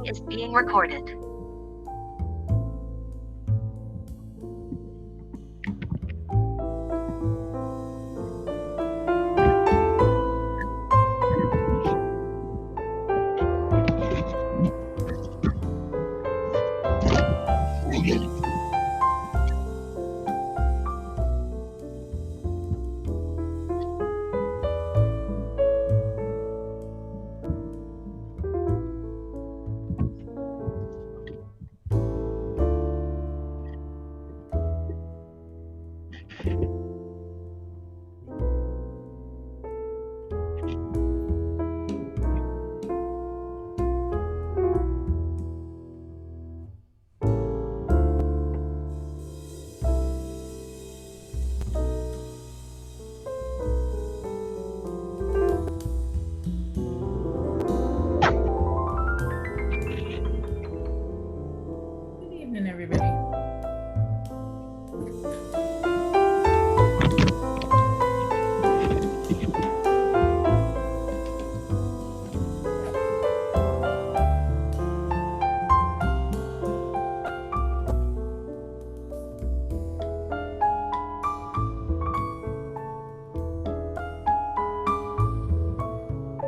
is being recorded.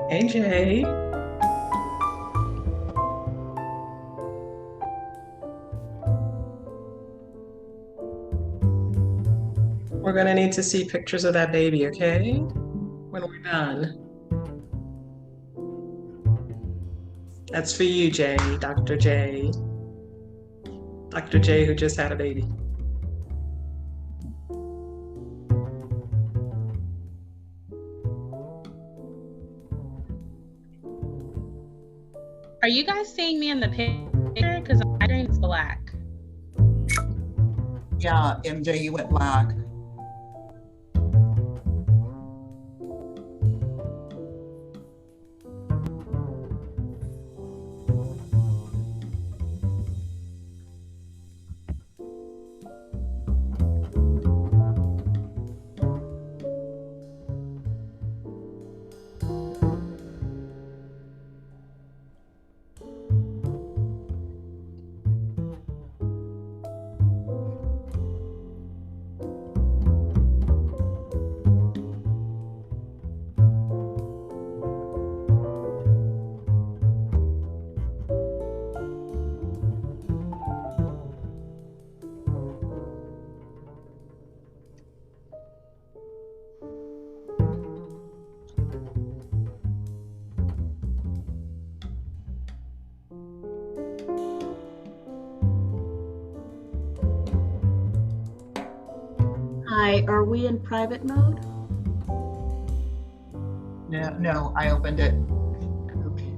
Hey, Jay. We're gonna need to see pictures of that baby, okay? When we're done. That's for you, Jay, Dr. J. Dr. J, who just had a baby. Are you guys seeing me in the picture? Because my screen is black. Yeah, MJ, you went black. Hi, are we in private mode? No, I opened it. Okay.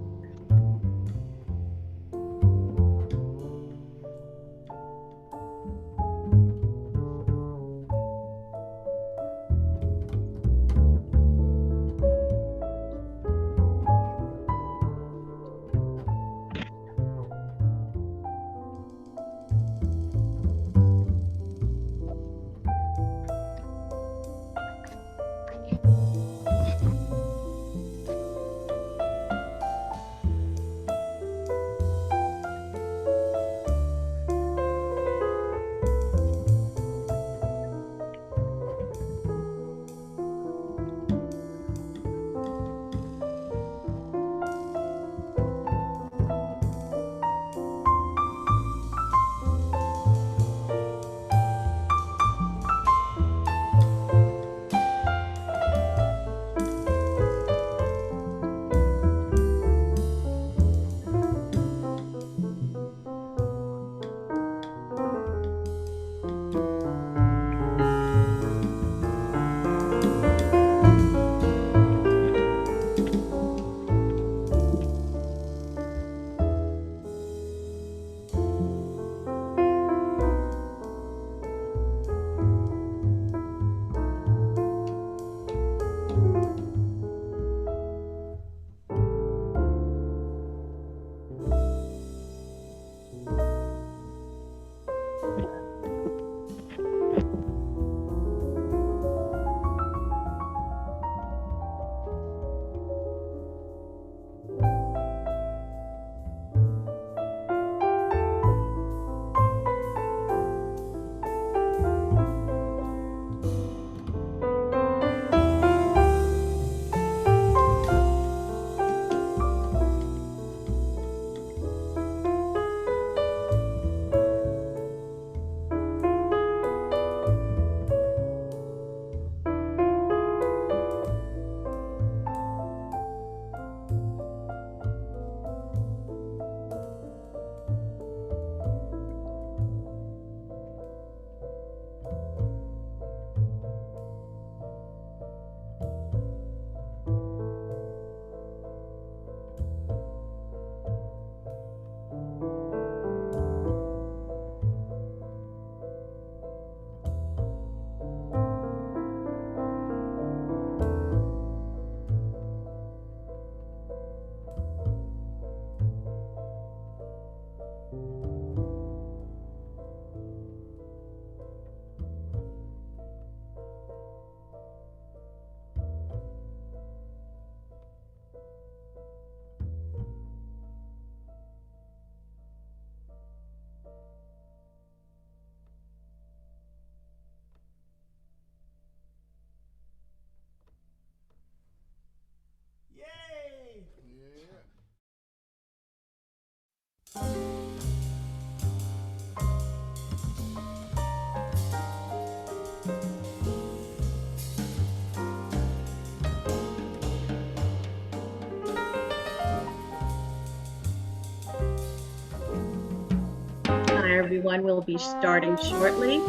everyone. We'll be starting shortly.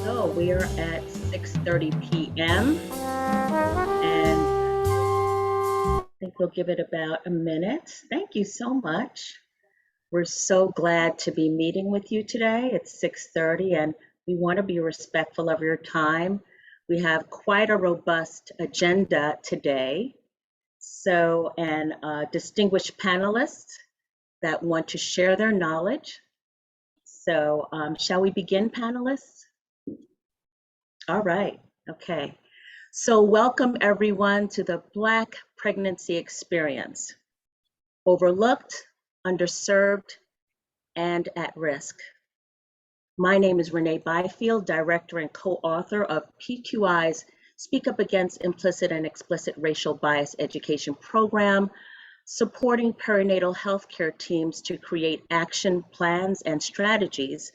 So we are at 6:30 p.m. and I think we'll give it about a minute. Thank you so much. We're so glad to be meeting with you today. It's 6:30 and we want to be respectful of your time. We have quite a robust agenda today. So, and distinguished panelists that want to share their knowledge. So, shall we begin, panelists? All right, okay. So welcome everyone to the Black Pregnancy Experience, Overlooked, Underserved, and at Risk. My name is Renee Byfield, Director and co-author of PQI's Speak Up Against Implicit and Explicit Racial Bias Education Program, supporting perinatal healthcare teams to create action plans and strategies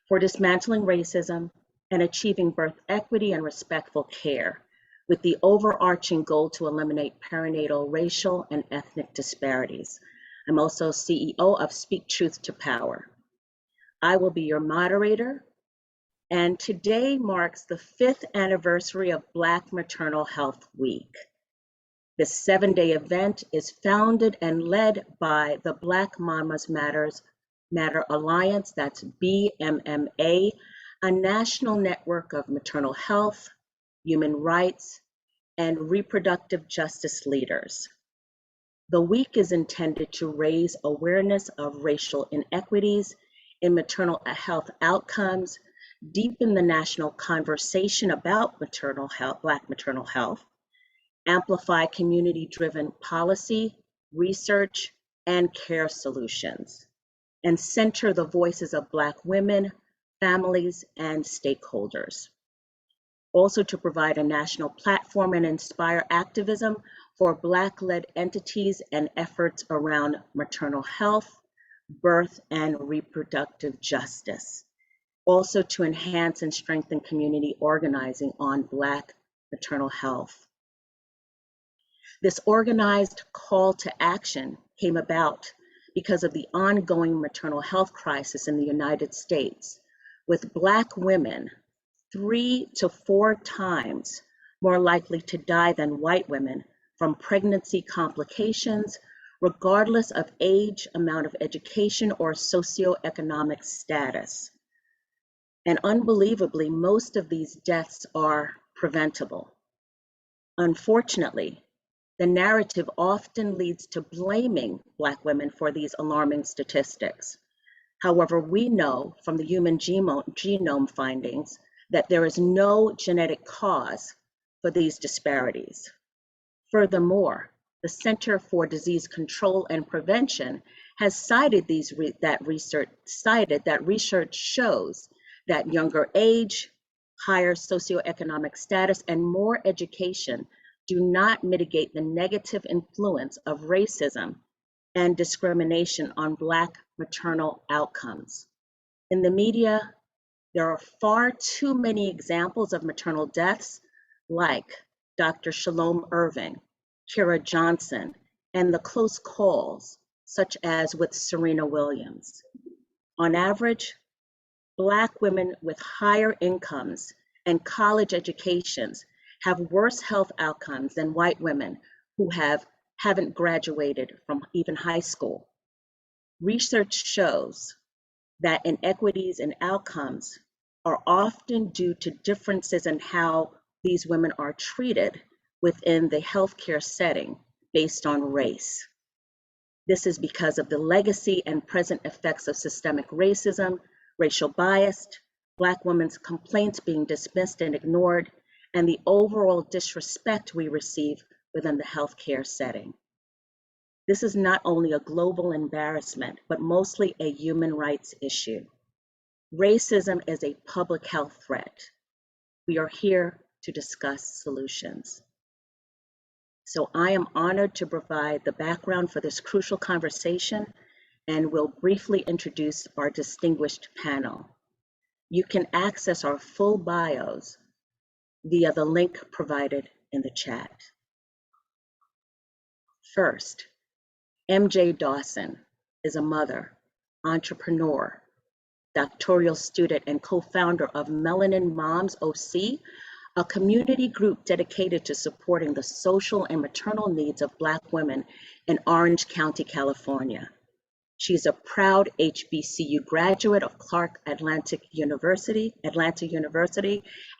for dismantling racism and achieving birth equity and respectful care, with the overarching goal to eliminate perinatal racial and ethnic disparities. I'm also CEO of Speak Truth to Power. I will be your moderator, and today marks the 5th anniversary of Black Maternal Health Week. This 7-day event is founded and led by the Black Mamas Matter Alliance, that's BMMA, a national network of maternal health, human rights, and reproductive justice leaders. The week is intended to raise awareness of racial inequities in maternal health outcomes, deepen the national conversation about maternal health, Black maternal health, amplify community-driven policy, research, and care solutions, and center the voices of Black women, families, and stakeholders. Also to provide a national platform and inspire activism for Black-led entities and efforts around maternal health, birth, and reproductive justice. Also to enhance and strengthen community organizing on Black maternal health. This organized call to action came about because of the ongoing maternal health crisis in the United States, with Black women 3 to 4 times more likely to die than white women from pregnancy complications, regardless of age, amount of education, or socioeconomic status. And unbelievably, most of these deaths are preventable. Unfortunately, the narrative often leads to blaming Black women for these alarming statistics. However, we know from the human genome findings that there is no genetic cause for these disparities. Furthermore, the Center for Disease Control and Prevention has cited that research shows that younger age, higher socioeconomic status, and more education do not mitigate the negative influence of racism and discrimination on Black maternal outcomes. In the media, there are far too many examples of maternal deaths, like Dr. Shalom Irving, Kira Johnson, and the close calls, such as with Serena Williams. On average, Black women with higher incomes and college educations have worse health outcomes than white women who haven't graduated from even high school. Research shows that inequities in outcomes are often due to differences in how these women are treated within the healthcare setting based on race. This is because of the legacy and present effects of systemic racism, racial bias, Black women's complaints being dismissed and ignored, and the overall disrespect we receive within the healthcare setting. This is not only a global embarrassment, but mostly a human rights issue. Racism is a public health threat. We are here to discuss solutions. So I am honored to provide the background for this crucial conversation and will briefly introduce our distinguished panel. You can access our full bios via the link provided in the chat. First, MJ Dawson is a mother, entrepreneur, doctoral student, and co-founder of Melanin Moms OC, a community group dedicated to supporting the social and maternal needs of Black women in Orange County, California. She's a proud HBCU graduate of Atlanta University,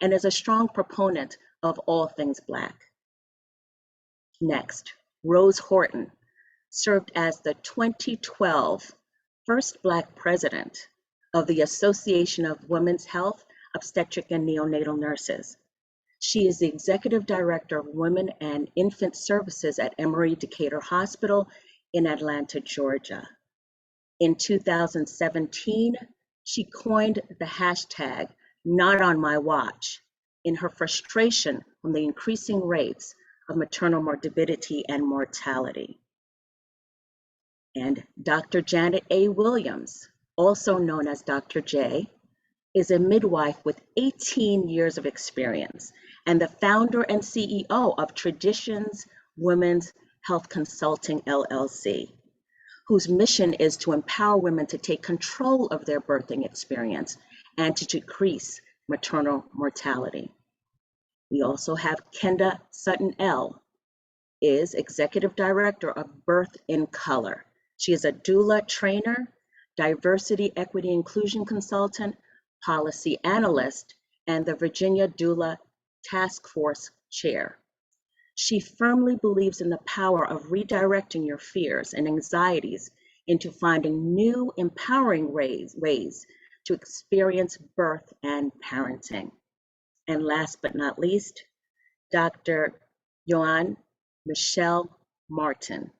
and is a strong proponent of all things Black. Next, Rose Horton served as the 2012 first Black president of the Association of Women's Health, Obstetric and Neonatal Nurses. She is the Executive Director of Women and Infant Services at Emory Decatur Hospital in Atlanta, Georgia. In 2017, she coined the hashtag "Not on My Watch" in her frustration from the increasing rates of maternal morbidity and mortality. And Dr. Janet A. Williams, also known as Dr. J, is a midwife with 18 years of experience and the founder and CEO of Traditions Women's Health Consulting, LLC, whose mission is to empower women to take control of their birthing experience and to decrease maternal mortality. We also have Kenda Sutton L, is Executive Director of Birth in Color. She is a doula trainer, diversity, equity, inclusion consultant, policy analyst, and the Virginia Doula Task Force Chair. She firmly believes in the power of redirecting your fears and anxieties into finding new, empowering ways to experience birth and parenting. And last but not least, Dr. Joanne Michelle Martin,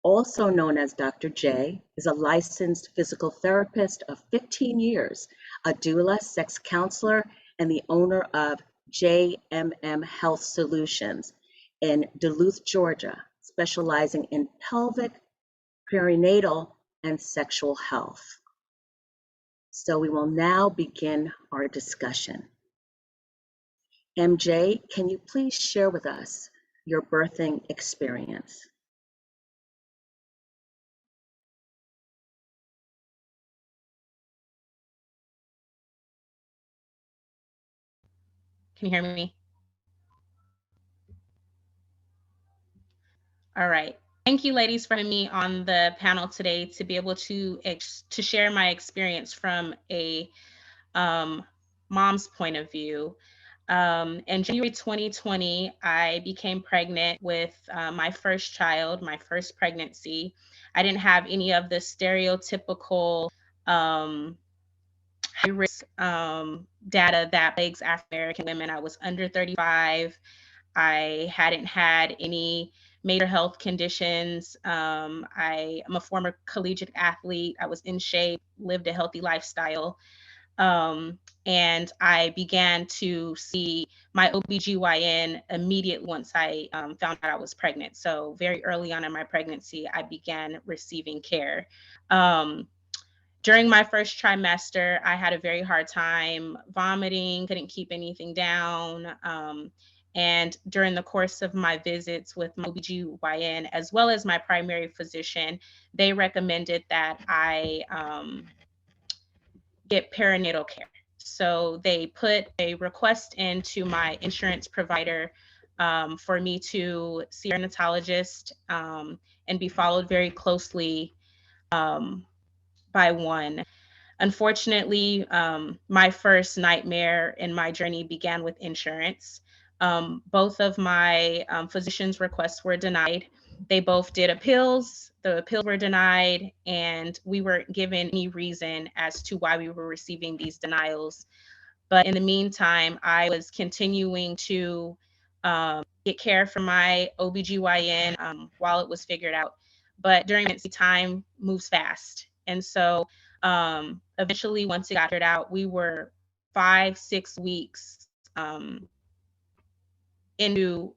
also known as Dr. J, is a licensed physical therapist of 15 years, a doula, sex counselor, and the owner of JMM Health Solutions in Duluth, Georgia, specializing in pelvic, perinatal, and sexual health. So we will now begin our discussion. MJ, can you please share with us your birthing experience? Can you hear me? All right. Thank you, ladies, for having me on the panel today to be able to share my experience from a mom's point of view. In January 2020, I became pregnant with my first child, my first pregnancy. I didn't have any of the stereotypical high risk data that plagues African American women. I was under 35. I hadn't had any major health conditions. I am a former collegiate athlete. I was in shape, lived a healthy lifestyle. And I began to see my OBGYN immediately once I found out I was pregnant. So very early on in my pregnancy, I began receiving care. During my first trimester, I had a very hard time vomiting, couldn't keep anything down. And during the course of my visits with my OBGYN, as well as my primary physician, they recommended that I get perinatal care. So they put a request into my insurance provider for me to see a neonatologist and be followed very closely by one. Unfortunately, my first nightmare in my journey began with insurance. Both of my physician's requests were denied. They both did appeals. The appeals were denied, and we weren't given any reason as to why we were receiving these denials. But in the meantime, I was continuing to get care from my OBGYN while it was figured out. But during pregnancy, time moves fast. And so eventually, once it got figured out, we were 5-6 weeks into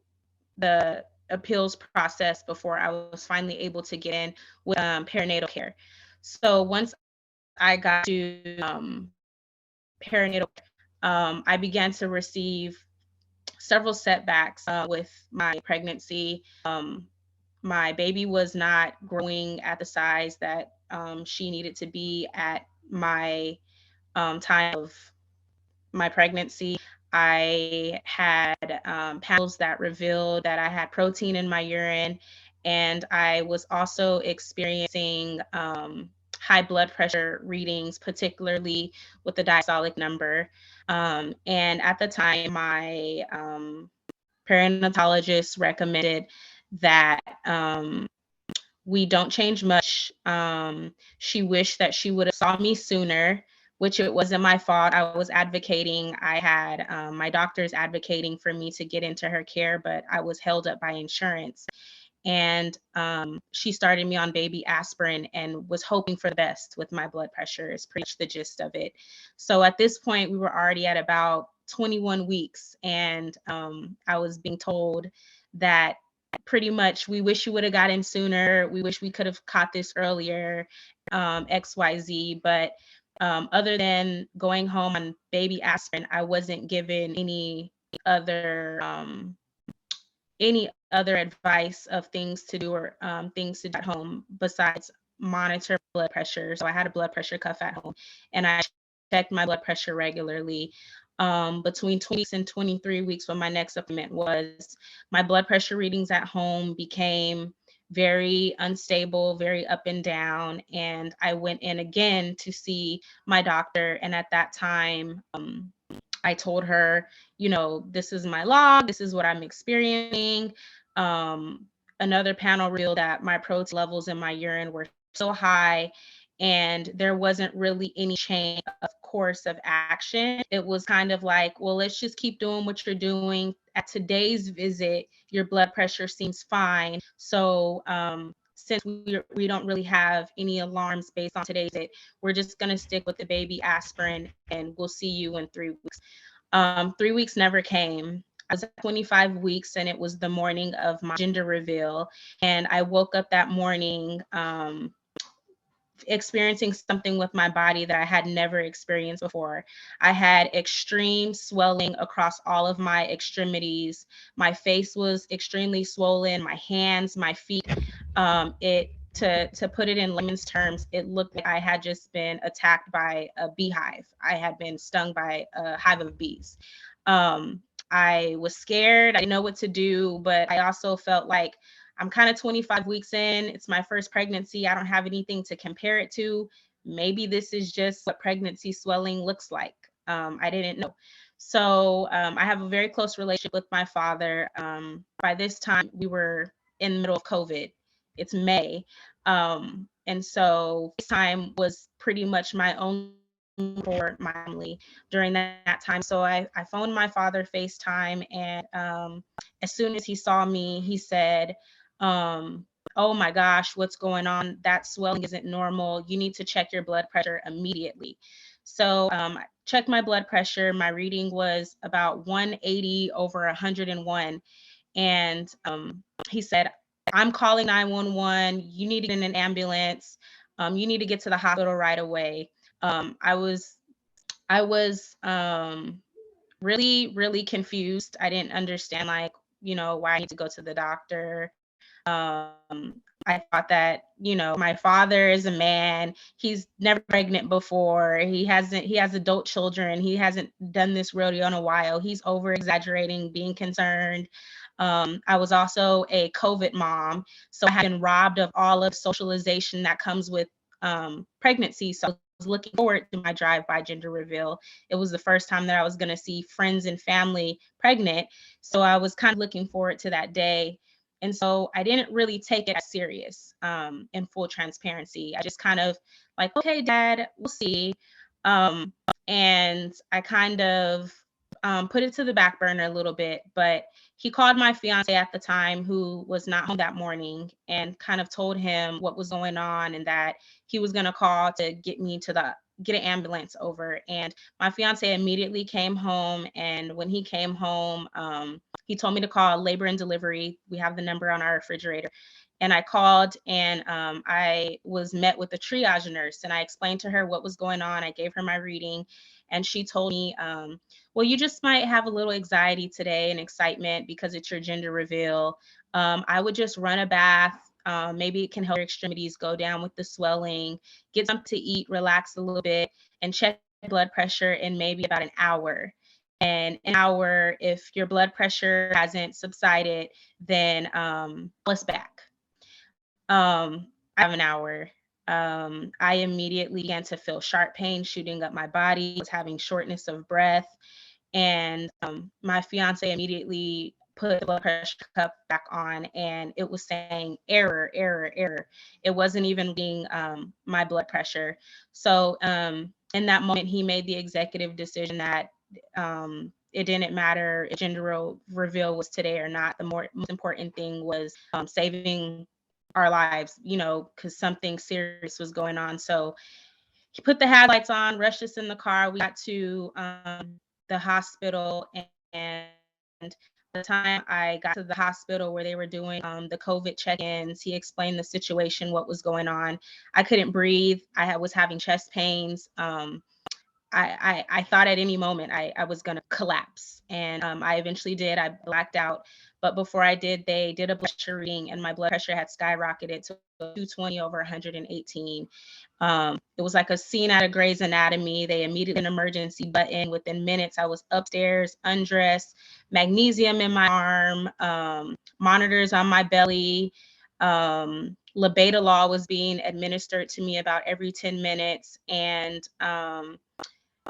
the appeals process before I was finally able to get in with perinatal care. So once I got to perinatal care, I began to receive several setbacks with my pregnancy. My baby was not growing at the size that she needed to be at my time of my pregnancy. I had panels that revealed that I had protein in my urine, and I was also experiencing high blood pressure readings, particularly with the diastolic number. And at the time, my perinatologist recommended that we don't change much. She wished that she would have saw me sooner, which it wasn't my fault. I was advocating. I had my doctors advocating for me to get into her care, but I was held up by insurance. And she started me on baby aspirin and was hoping for the best with my blood pressure, is pretty much the gist of it. So at this point, we were already at about 21 weeks, and I was being told that pretty much, we wish you would have got in sooner. We wish we could have caught this earlier, XYZ. But other than going home on baby aspirin, I wasn't given other any other advice of things to do or things to do at home besides monitor blood pressure. So I had a blood pressure cuff at home, and I checked my blood pressure regularly. Between 20 weeks and 23 weeks, when my next appointment was, my blood pressure readings at home became very unstable, very up and down. And I went in again to see my doctor. And at that time, I told her, this is my log, this is what I'm experiencing. Um, Another panel revealed that my protein levels in my urine were so high, and there wasn't really any change of course of action. It was kind of like, well, let's just keep doing what you're doing. At today's visit, your blood pressure seems fine. So since we don't really have any alarms based on today's visit, we're just going to stick with the baby aspirin, and we'll see you in 3 weeks. 3 weeks never came. I was at 25 weeks, and it was the morning of my gender reveal. And I woke up that morning experiencing something with my body that I had never experienced before. I had extreme swelling across all of my extremities. My face was extremely swollen, my hands, my feet. To put it in layman's terms, it looked like I had just been attacked by a beehive. I had been stung by a hive of bees. I was scared. I didn't know what to do, but I also felt like I'm kind of 25 weeks in. It's my first pregnancy. I don't have anything to compare it to. Maybe this is just what pregnancy swelling looks like. I didn't know. So I have a very close relationship with my father. By this time, we were in the middle of COVID. It's May. And so this time was pretty much my own for my family during that time. So I phoned my father FaceTime, and as soon as he saw me, he said, oh my gosh, what's going on? That swelling isn't normal. You need to check your blood pressure immediately. So I checked my blood pressure. My reading was about 180 over 101. And he said, I'm calling 911. You need to get in an ambulance. You need to get to the hospital right away. I was really, really confused. I didn't understand, like, why I need to go to the doctor. I thought that, my father is a man. He's never pregnant before. He has adult children. He hasn't done this rodeo in a while. He's over exaggerating, being concerned. I was also a COVID mom, so I had been robbed of all of socialization that comes with pregnancy. So I was looking forward to my drive-by gender reveal. It was the first time that I was going to see friends and family pregnant. So I was kind of looking forward to that day. And so I didn't really take it as serious, in full transparency. I just kind of like, okay, Dad, we'll see. And I kind of put it to the back burner a little bit, but he called my fiance at the time, who was not home that morning, and kind of told him what was going on and that he was going to call to get an ambulance over. And my fiance immediately came home. And when he came home, he told me to call labor and delivery. We have the number on our refrigerator. And I called, and I was met with a triage nurse, and I explained to her what was going on. I gave her my reading, and she told me, well, you just might have a little anxiety today and excitement because it's your gender reveal. I would just run a bath. Maybe it can help your extremities go down with the swelling, get something to eat, relax a little bit, and check blood pressure in maybe about an hour. And an hour, if your blood pressure hasn't subsided, then let's back. I have an hour. I immediately began to feel sharp pain shooting up my body, was having shortness of breath. And my fiance immediately put the blood pressure cuff back on, and it was saying error, error, error. It wasn't even being my blood pressure. So in that moment, he made the executive decision that it didn't matter if gender reveal was today or not. The most important thing was saving our lives, you know, because something serious was going on. So he put the headlights on, rushed us in the car. We got to the hospital, and by the time I got to the hospital where they were doing the COVID check-ins, he explained the situation, what was going on. I couldn't breathe. I was having chest pains. I thought at any moment I was going to collapse, and I eventually did. I blacked out. But before I did, they did a blood pressure reading, and my blood pressure had skyrocketed to 220 over 118. It was like a scene out of Grey's Anatomy. They immediately an emergency button. Within minutes, I was upstairs, undressed, magnesium in my arm, monitors on my belly. Labetalol was being administered to me about every 10 minutes. And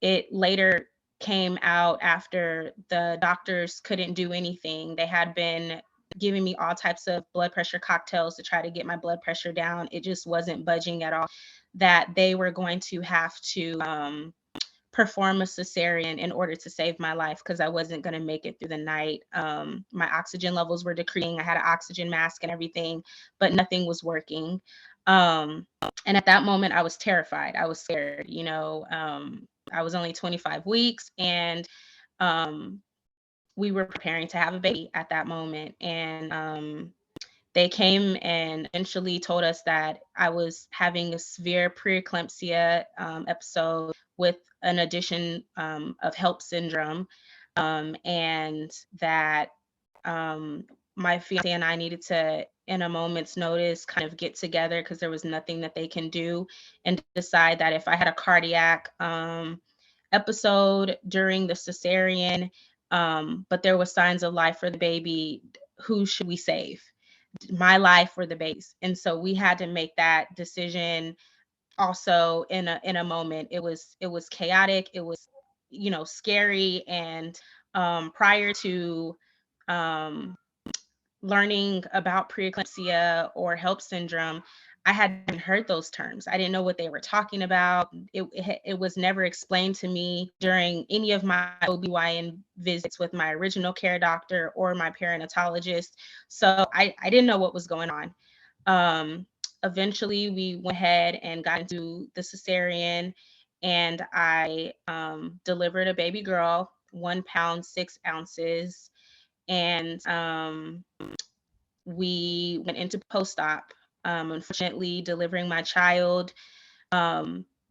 it later came out after the doctors couldn't do anything. They had been giving me all types of blood pressure cocktails to try to get my blood pressure down. It just wasn't budging at all. That they were going to have to perform a cesarean in order to save my life because I wasn't going to make it through the night. My oxygen levels were decreasing. I had an oxygen mask and everything, but nothing was working. And at that moment, I was terrified. I was scared. You know, I was only 25 weeks, and we were preparing to have a baby at that moment. And they came and eventually told us that I was having a severe preeclampsia episode with an addition of HELP syndrome, and that my fiance and I needed to, in a moment's notice, kind of get together because there was nothing that they can do, and decide that if I had a cardiac episode during the cesarean, but there was signs of life for the baby, who should we save? My life or the baby's? And so we had to make that decision also in a moment. It was chaotic. It was, you know, scary. And prior to um, learning about preeclampsia or HELP syndrome, I hadn't heard those terms. I didn't know what they were talking about. It was never explained to me during any of my OBGYN visits with my original care doctor or my perinatologist. So I didn't know what was going on. Eventually, we went ahead and got into the cesarean, and I delivered a baby girl, 1 pound, 6 ounces. And we went into post-op. Unfortunately, delivering my child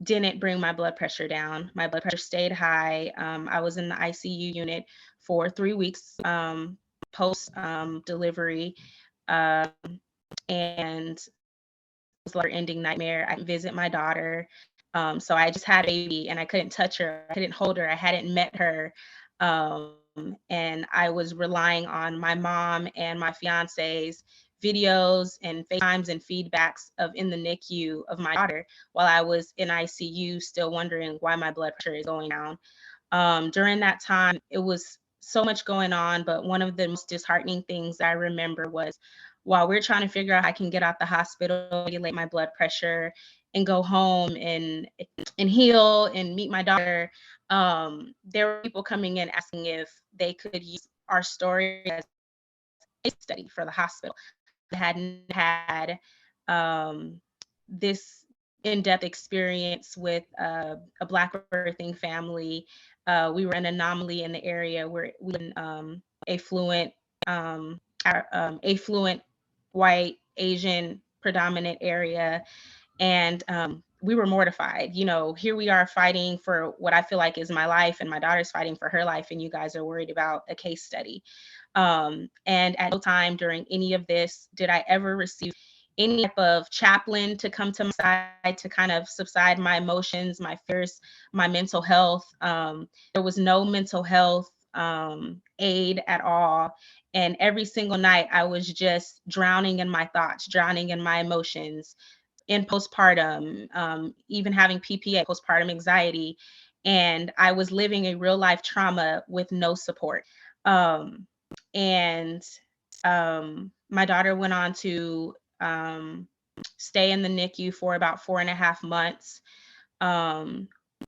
didn't bring my blood pressure down. My blood pressure stayed high. I was in the ICU unit for 3 weeks post delivery, and it was like an ending nightmare. I didn't visit my daughter. So I just had a baby, and I couldn't touch her. I couldn't hold her. I hadn't met her. And I was relying on my mom and my fiance's videos and FaceTimes and feedbacks of in the NICU of my daughter while I was in ICU, still wondering why my blood pressure is going down. During that time, it was so much going on, but one of the most disheartening things I remember was while we're trying to figure out how I can get out the hospital, regulate my blood pressure, and go home and heal and meet my daughter, there were people coming in asking if they could use our story as a case study for the hospital. I hadn't had this in-depth experience with a Black birthing family. We were an anomaly in the area where we affluent, affluent white Asian predominant area. And we were mortified. You know, here we are fighting for what I feel like is my life, and my daughter's fighting for her life, and you guys are worried about a case study. And at no time during any of this did I ever receive any type of chaplain to come to my side to kind of subside my emotions, my fears, my mental health. There was no mental health aid at all. And every single night I was just drowning in my thoughts, drowning in my emotions, in postpartum, even having PPA, postpartum anxiety. And I was living a real life trauma with no support. And my daughter went on to stay in the NICU for about 4.5 months.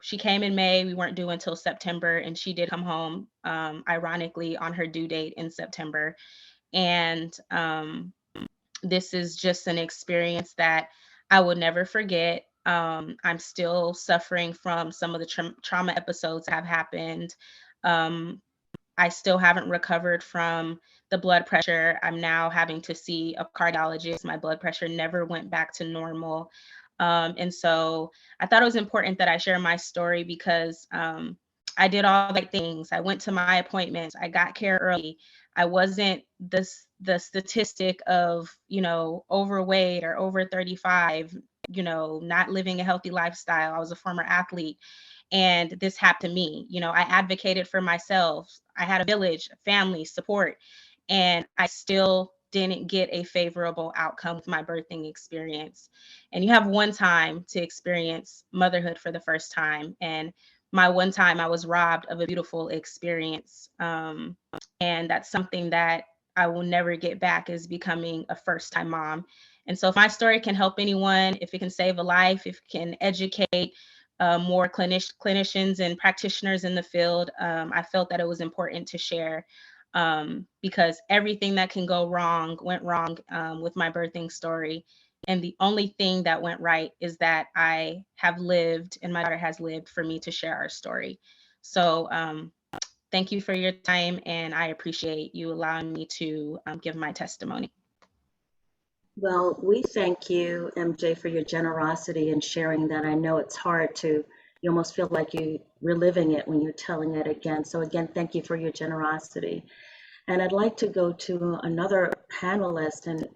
She came in May. We weren't due until September, and she did come home, ironically, on her due date in September. And this is just an experience that I will never forget. I'm still suffering from some of the trauma episodes that have happened. I still haven't recovered from the blood pressure. I'm now having to see a cardiologist. My blood pressure never went back to normal. And so I thought it was important that I share my story because I did all the right things. I went to my appointments. I got care early. I wasn't the statistic of, you know, overweight or over 35, you know, not living a healthy lifestyle. I was a former athlete. And this happened to me. You know, I advocated for myself. I had a village, family, support, and I still didn't get a favorable outcome with my birthing experience. And you have one time to experience motherhood for the first time. And my one time, I was robbed of a beautiful experience. And that's something that I will never get back, is becoming a first-time mom. And so if my story can help anyone, if it can save a life, if it can educate more clinicians and practitioners in the field, I felt that it was important to share, because everything that can go wrong went wrong with my birthing story. And the only thing that went right is that I have lived and my daughter has lived for me to share our story. So thank you for your time, and I appreciate you allowing me to give my testimony. Well, we thank you, MJ, for your generosity in sharing that. I know it's hard to, you almost feel like you're reliving it when you're telling it again. So again, thank you for your generosity. And I'd like to go to another panelist, and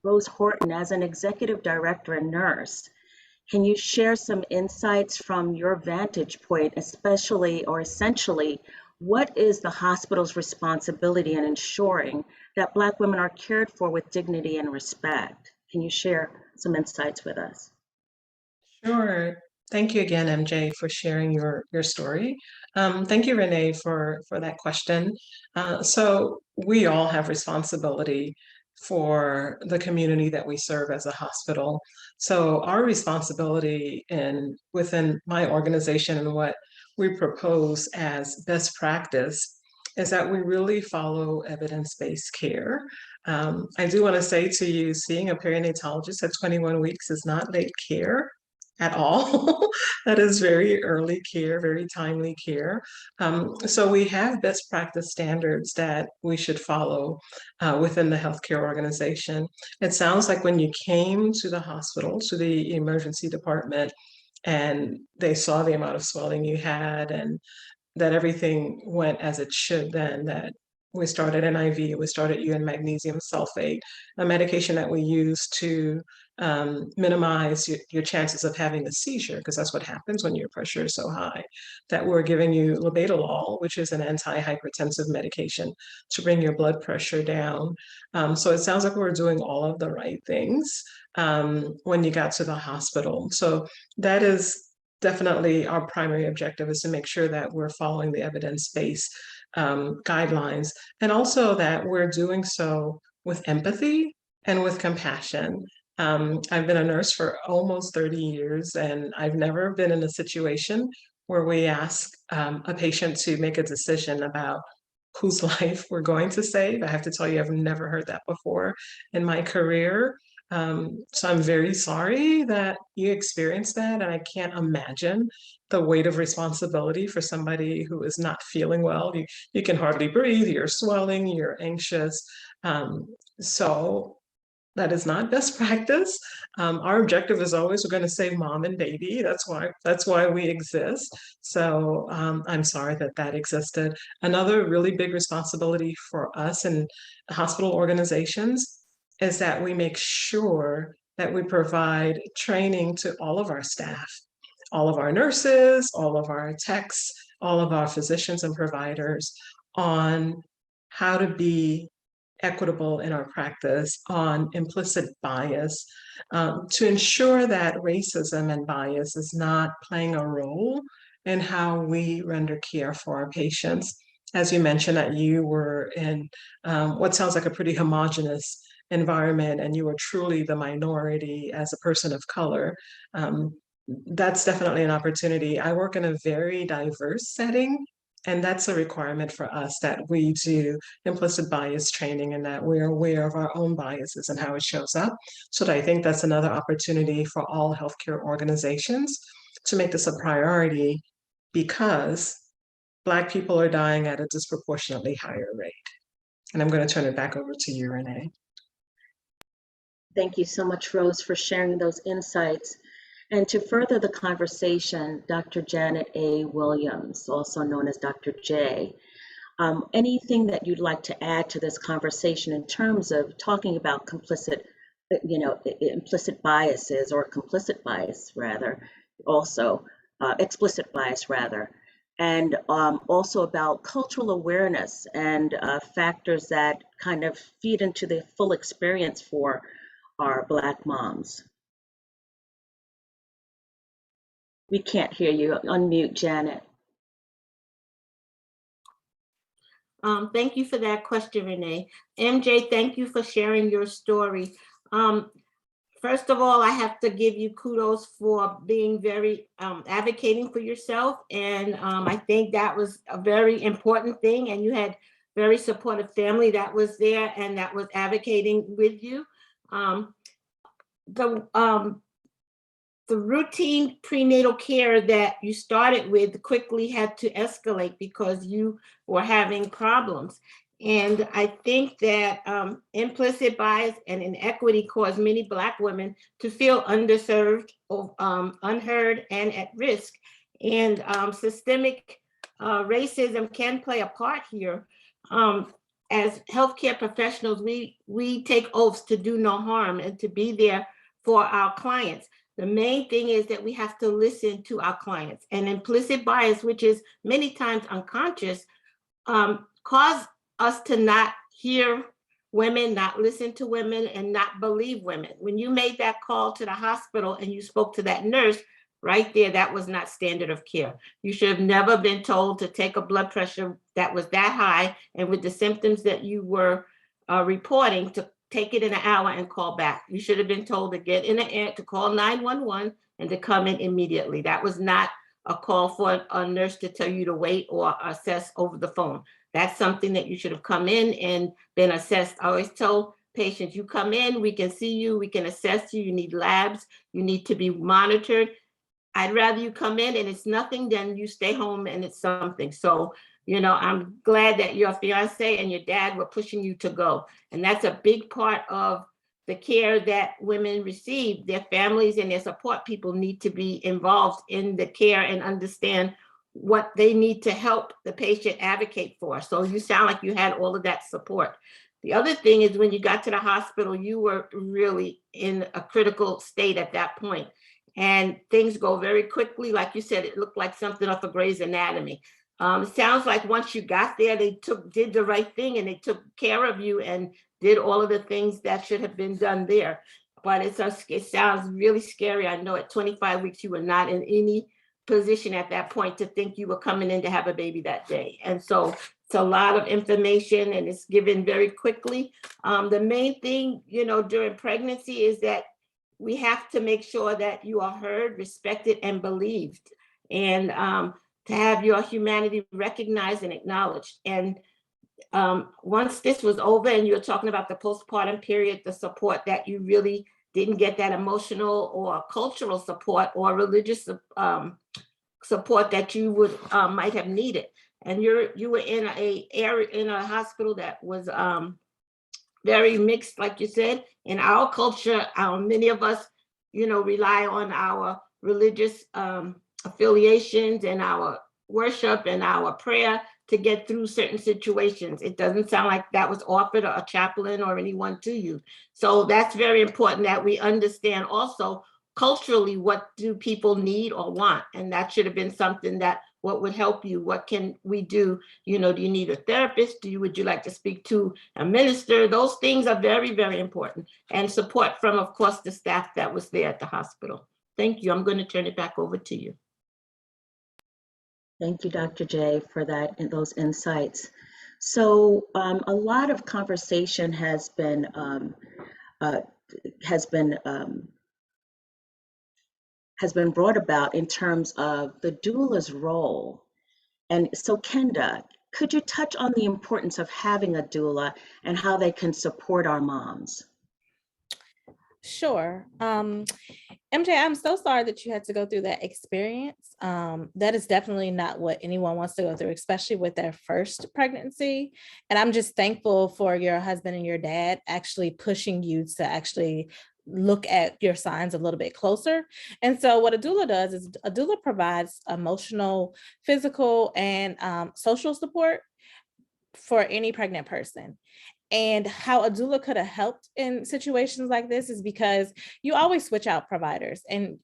Rose Horton, as an executive director and nurse. Can you share some insights from your vantage point, especially or essentially, what is the hospital's responsibility in ensuring that Black women are cared for with dignity and respect? Can you share some insights with us? Sure. Thank you again, MJ, for sharing your story. Thank you, Renee, for that question. So we all have responsibility for the community that we serve as a hospital. So our responsibility within my organization and what we propose as best practice is that we really follow evidence-based care. I do want to say to you, seeing a perinatalogist at 21 weeks is not late care at all. That is very early care, very timely care. So we have best practice standards that we should follow within the healthcare organization. It sounds like when you came to the hospital, to the emergency department, and they saw the amount of swelling you had and that everything went as it should, then that we started an IV, we started you in magnesium sulfate, a medication that we use to minimize your chances of having a seizure, because that's what happens when your pressure is so high, that we're giving you labetalol, which is an antihypertensive medication to bring your blood pressure down. So it sounds like we're doing all of the right things when you got to the hospital. So that is definitely our primary objective, is to make sure that we're following the evidence-based guidelines, and also that we're doing so with empathy and with compassion. I've been a nurse for almost 30 years, and I've never been in a situation where we ask a patient to make a decision about whose life we're going to save. I have to tell you, I've never heard that before in my career. So I'm very sorry that you experienced that, and I can't imagine the weight of responsibility for somebody who is not feeling well. You can hardly breathe, you're swelling, you're anxious. So that is not best practice. Our objective is always we're going to save mom and baby. That's why we exist. So I'm sorry that that existed. Another really big responsibility for us and hospital organizations is that we make sure that we provide training to all of our staff, all of our nurses, all of our techs, all of our physicians and providers on how to be equitable in our practice, on implicit bias, to ensure that racism and bias is not playing a role in how we render care for our patients. As you mentioned, that you were in what sounds like a pretty homogenous environment, and you were truly the minority as a person of color. That's definitely an opportunity. I work in a very diverse setting, and that's a requirement for us that we do implicit bias training and that we're aware of our own biases and how it shows up. So I think that's another opportunity for all healthcare organizations to make this a priority, because Black people are dying at a disproportionately higher rate. And I'm going to turn it back over to you, Renee. Thank you so much, Rose, for sharing those insights. And to further the conversation, Dr. Janet A. Williams, also known as Dr. J, anything that you'd like to add to this conversation in terms of talking about complicit, implicit biases, or complicit bias rather, also explicit bias rather, and also about cultural awareness and factors that kind of feed into the full experience for our Black moms? We can't hear you. Unmute, Janet. Thank you for that question, Renee. MJ, thank you for sharing your story. First of all, I have to give you kudos for being very advocating for yourself. And I think that was a very important thing. And you had very supportive family that was there and that was advocating with you. The routine prenatal care that you started with quickly had to escalate because you were having problems. And I think that implicit bias and inequity caused many Black women to feel underserved, unheard, and at risk. And systemic racism can play a part here. As healthcare professionals, we take oaths to do no harm and to be there for our clients. The main thing is that we have to listen to our clients, and implicit bias, which is many times unconscious, cause us to not hear women, not listen to women, and not believe women. When you made that call to the hospital and you spoke to that nurse, right there, that was not standard of care. You should have never been told to take a blood pressure that was that high and with the symptoms that you were reporting to take it in an hour and call back. You should have been told to get in the air, to call 911 and to come in immediately. That was not a call for a nurse to tell you to wait or assess over the phone. That's something that you should have come in and been assessed. I always tell patients, you come in, we can see you, we can assess you, you need labs, you need to be monitored. I'd rather you come in and it's nothing than you stay home and it's something. So, you know, I'm glad that your fiance and your dad were pushing you to go. And that's a big part of the care that women receive. Their families and their support people need to be involved in the care and understand what they need to help the patient advocate for. So you sound like you had all of that support. The other thing is when you got to the hospital, you were really in a critical state at that point. And things go very quickly. Like you said, it looked like something off of Grey's Anatomy. It sounds like once you got there, they did the right thing and they took care of you and did all of the things that should have been done there. But it sounds really scary. I know at 25 weeks, you were not in any position at that point to think you were coming in to have a baby that day. And so it's a lot of information and it's given very quickly. The main thing, you know, during pregnancy is that we have to make sure that you are heard, respected, and believed. And to have your humanity recognized and acknowledged. And once this was over and you were talking about the postpartum period, the support that you really didn't get that emotional or cultural support or religious support that you would might have needed. And you were in a hospital that was very mixed, like you said. In our culture, many of us, rely on our religious affiliations and our worship and our prayer to get through certain situations. It doesn't sound like that was offered a chaplain or anyone to you. So that's very important that we understand also culturally, what do people need or want? And that should have been something that, what would help you? What can we do? Do you need a therapist? Would you like to speak to a minister? Those things are very, very important. And support from, of course, the staff that was there at the hospital. Thank you. I'm going to turn it back over to you. Thank you, Dr. J, for that and those insights. So a lot of conversation has been brought about in terms of the doula's role. And so, Kenda, could you touch on the importance of having a doula and how they can support our moms? Sure. MJ, I'm so sorry that you had to go through that experience. That is definitely not what anyone wants to go through, especially with their first pregnancy. And I'm just thankful for your husband and your dad actually pushing you to actually look at your signs a little bit closer. And so what a doula does is a doula provides emotional, physical, and social support for any pregnant person. And how a doula could have helped in situations like this is because you always switch out providers, and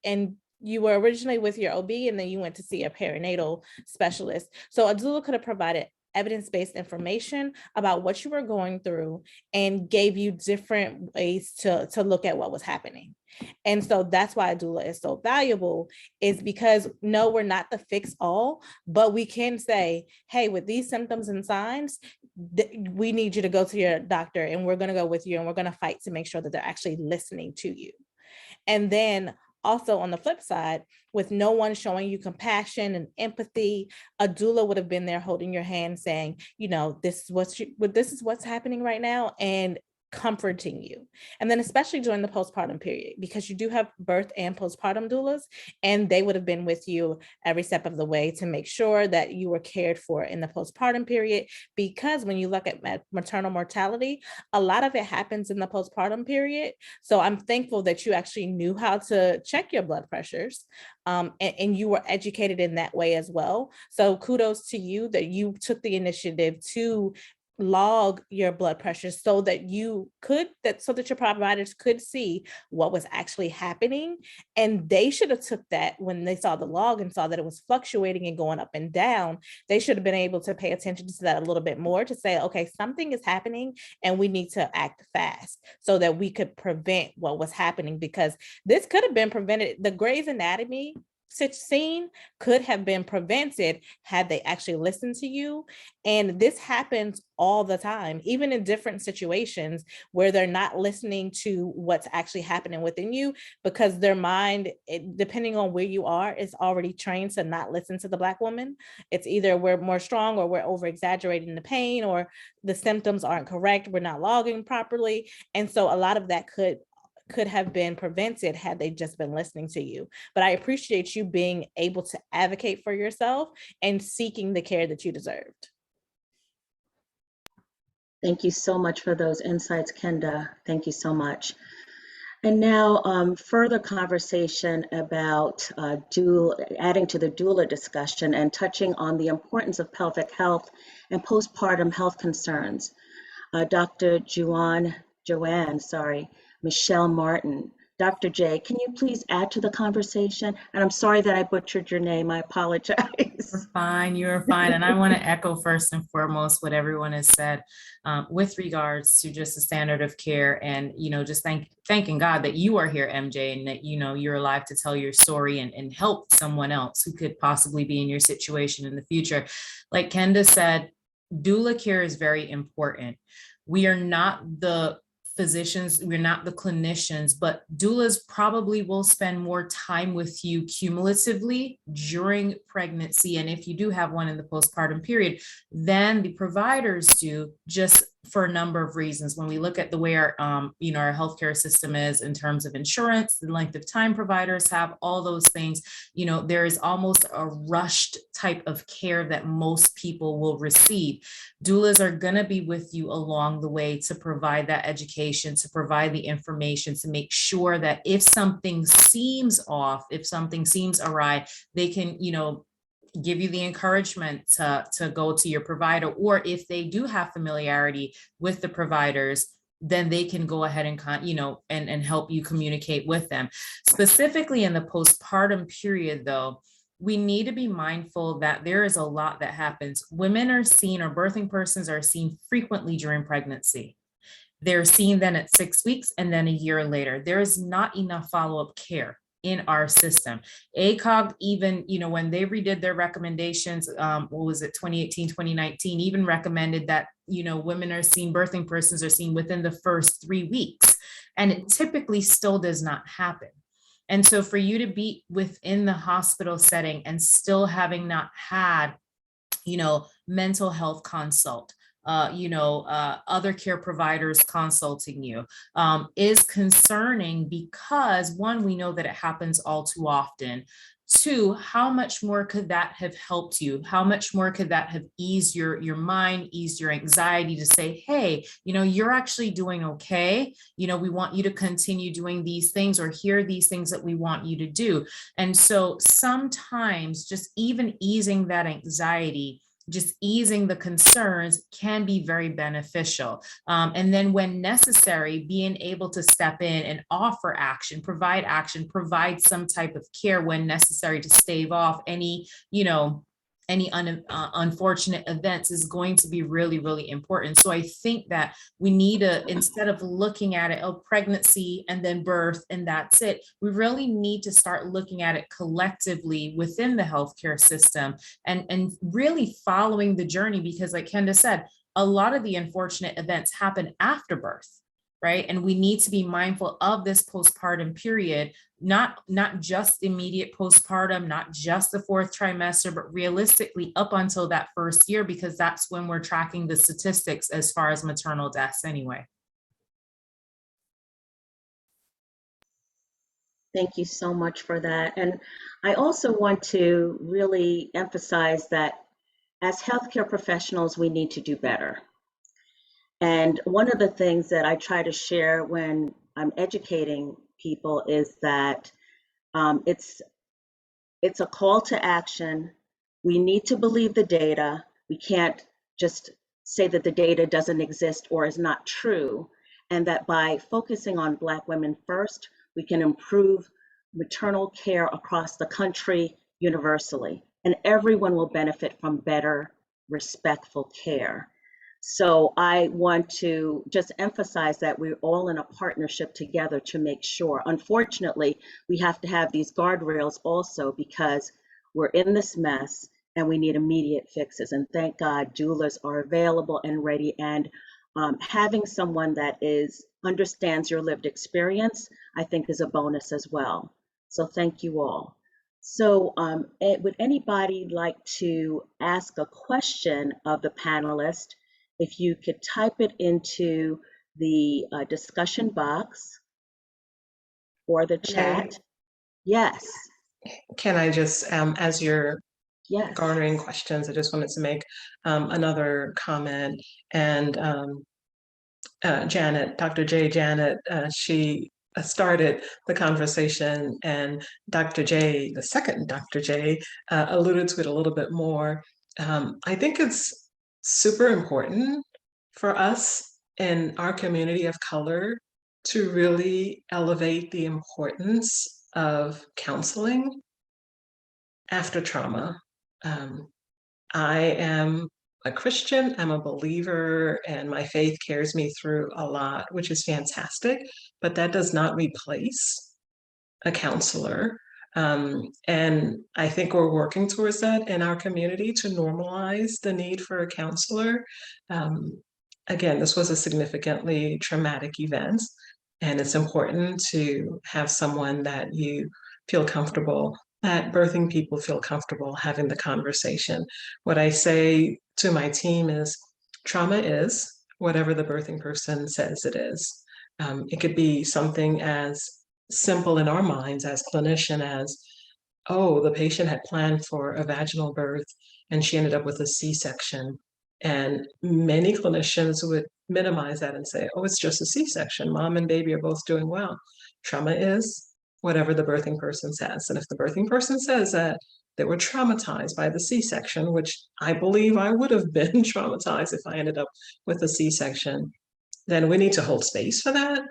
you were originally with your OB and then you went to see a perinatal specialist. So a doula could have provided evidence-based information about what you were going through and gave you different ways to look at what was happening. And so that's why a doula is so valuable, is because no, we're not the fix all, but we can say, hey, with these symptoms and signs, we need you to go to your doctor, and we're going to go with you, and we're going to fight to make sure that they're actually listening to you. And then also on the flip side, with no one showing you compassion and empathy, a doula would have been there holding your hand saying, this is what's happening right now, and comforting you. And then especially during the postpartum period, because you do have birth and postpartum doulas, and they would have been with you every step of the way to make sure that you were cared for in the postpartum period. Because when you look at maternal mortality, a lot of it happens in the postpartum period. So I'm thankful that you actually knew how to check your blood pressures, and you were educated in that way as well. So kudos to you that you took the initiative to log your blood pressure so that your providers could see what was actually happening. And they should have took that when they saw the log and saw that it was fluctuating and going up and down. They should have been able to pay attention to that a little bit more, to say, okay, something is happening and we need to act fast so that we could prevent what was happening, because this could have been prevented. The Grey's Anatomy scene could have been prevented had they actually listened to you. And this happens all the time, even in different situations where they're not listening to what's actually happening within you, because their mind, depending on where you are, is already trained to not listen to the Black woman. It's either we're more strong, or we're over exaggerating the pain, or the symptoms aren't correct, we're not logging properly. And so a lot of that could have been prevented had they just been listening to you. But I appreciate you being able to advocate for yourself and seeking the care that you deserved. Thank you so much for those insights, Kenda. Thank you so much. And now further conversation about adding to the doula discussion and touching on the importance of pelvic health and postpartum health concerns. Dr. Joanne, Michelle Martin. Dr. J, can you please add to the conversation? And I'm sorry that I butchered your name. I apologize. You're fine. You're fine. And I want to echo first and foremost what everyone has said with regards to just the standard of care, and just thanking God that you are here, MJ, and that you're alive to tell your story and help someone else who could possibly be in your situation in the future. Like Kenda said, doula care is very important. We are not the physicians, we're not the clinicians, but doulas probably will spend more time with you cumulatively during pregnancy, and if you do have one in the postpartum period, than the providers do, just for a number of reasons. When we look at the way our, our healthcare system is in terms of insurance, the length of time providers have, all those things, there is almost a rushed type of care that most people will receive. Doulas are going to be with you along the way to provide that education, to provide the information, to make sure that if something seems off, if something seems awry, they can, give you the encouragement to go to your provider, or if they do have familiarity with the providers, then they can go ahead and and help you communicate with them. Specifically in the postpartum period, though, we need to be mindful that there is a lot that happens. Women are seen, or birthing persons are seen frequently during pregnancy. They're seen then at 6 weeks and then a year later. There is not enough follow-up care in our system. ACOG, even, when they redid their recommendations, 2018, 2019, even recommended that, women are seen, birthing persons are seen within the first 3 weeks. And it typically still does not happen. And so for you to be within the hospital setting and still having not had, mental health consult, other care providers consulting you is concerning, because one, we know that it happens all too often. Two, how much more could that have helped you? How much more could that have eased your mind, eased your anxiety to say, hey, you're actually doing okay. We want you to continue doing these things, or here are these things that we want you to do. And so sometimes just even easing that anxiety, just easing the concerns can be very beneficial. And then when necessary, being able to step in and offer action, provide some type of care when necessary to stave off any unfortunate events is going to be really, really important. So I think that we need to, instead of looking at it, pregnancy and then birth and that's it, we really need to start looking at it collectively within the healthcare system and really following the journey, because like Kenda said, a lot of the unfortunate events happen after birth. Right. And we need to be mindful of this postpartum period, not just immediate postpartum, not just the 4th trimester, but realistically up until that first year, because that's when we're tracking the statistics as far as maternal deaths anyway. Thank you so much for that. And I also want to really emphasize that as healthcare professionals, we need to do better. And one of the things that I try to share when I'm educating people is that it's a call to action. We need to believe the data. We can't just say that the data doesn't exist or is not true, and that by focusing on Black women first, we can improve maternal care across the country universally, and everyone will benefit from better, respectful care. So I want to just emphasize that we're all in a partnership together to make sure. Unfortunately, we have to have these guardrails also, because we're in this mess and we need immediate fixes. And thank God doulas are available and ready, and having someone that understands your lived experience, I think, is a bonus as well. So thank you all. So would anybody like to ask a question of the panelist? If you could type it into the discussion box or the chat. Yes. Can I just, as you're Yes. garnering questions, I just wanted to make another comment. And Janet, Dr. J. Janet, she started the conversation, and Dr. J, the second Dr. J, alluded to it a little bit more. I think it's super important for us in our community of color to really elevate the importance of counseling after trauma. I am a Christian, I'm a believer, and my faith carries me through a lot, which is fantastic, but that does not replace a counselor. And I think we're working towards that in our community to normalize the need for a counselor. Again, this was a significantly traumatic event, and it's important to have someone that you feel comfortable, that birthing people feel comfortable having the conversation. What I say to my team is, trauma is whatever the birthing person says it is. It could be something as simple in our minds as clinician as, oh, the patient had planned for a vaginal birth and she ended up with a C-section. And many clinicians would minimize that and say, oh, it's just a C-section. Mom and baby are both doing well. Trauma is whatever the birthing person says. And if the birthing person says that they were traumatized by the C-section, which I believe I would have been traumatized if I ended up with a C-section, then we need to hold space for that.